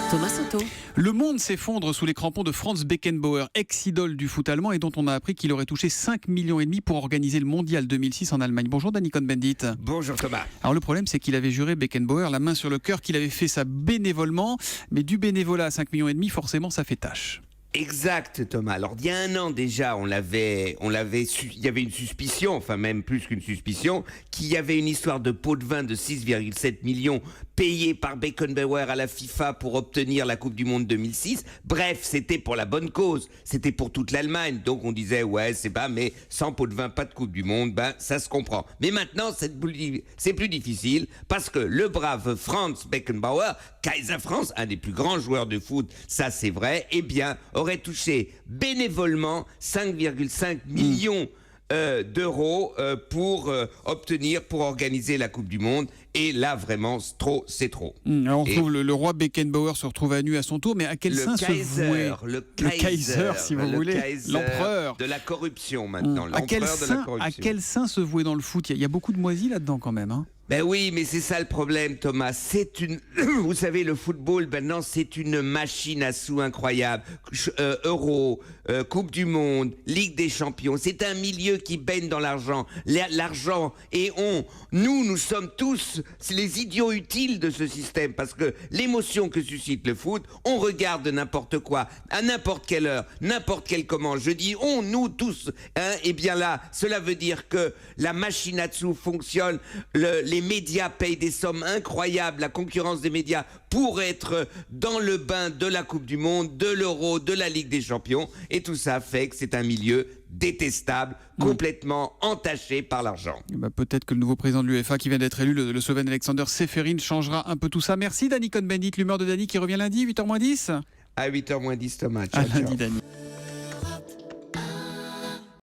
Thomas Soto. Le monde s'effondre sous les crampons de Franz Beckenbauer, ex-idole du foot allemand et dont on a appris qu'il aurait touché 5,5 millions pour organiser le mondial 2006 en Allemagne. Bonjour Danny Cohn-Bendit. Bonjour Thomas. Alors le problème c'est qu'il avait juré, Beckenbauer, la main sur le cœur, qu'il avait fait ça bénévolement, mais du bénévolat à 5,5 millions, forcément ça fait tâche. Exact Thomas. Alors il y a un an déjà, il y avait une suspicion, enfin même plus qu'une suspicion, qu'il y avait une histoire de pot de vin de 6,7 millions payé par Beckenbauer à la FIFA pour obtenir la Coupe du Monde 2006. Bref, c'était pour la bonne cause, c'était pour toute l'Allemagne. Donc on disait ouais c'est pas, mais sans pot de vin pas de Coupe du Monde, ben ça se comprend. Mais maintenant c'est plus difficile parce que le brave Franz Beckenbauer, Kaiser Franz, un des plus grands joueurs de foot, ça c'est vrai, eh bien aurait touché bénévolement 5,5 millions d'euros pour organiser la Coupe du Monde. Et là, vraiment, c'est trop. Alors on trouve le roi Beckenbauer se retrouve à nu à son tour, mais à quel sein se vouait le Kaiser, si vous voulez, l'empereur de la corruption maintenant. À quel sein se vouer dans le foot? Il y a beaucoup de moisis là-dedans quand même. Ben oui, mais c'est ça le problème, Thomas. Vous savez, le football, maintenant, c'est une machine à sous incroyable. Euro, Coupe du Monde, Ligue des Champions. C'est un milieu qui baigne dans l'argent. L'argent et nous sommes tous les idiots utiles de ce système parce que l'émotion que suscite le foot, on regarde n'importe quoi, à n'importe quelle heure, n'importe quel comment. Je dis nous tous. Et bien là, cela veut dire que la machine à sous fonctionne. Les médias payent des sommes incroyables, la concurrence des médias pour être dans le bain de la Coupe du Monde, de l'Euro, de la Ligue des Champions. Et tout ça fait que c'est un milieu détestable, complètement entaché par l'argent. Peut-être que le nouveau président de l'UEFA qui vient d'être élu, le Slovène Alexander Čeferin, changera un peu tout ça. Merci Danny Cohn-Bendit, l'humeur de Danny qui revient lundi, 8h moins 10. À 8h moins 10 Thomas. Ciao, lundi Danny.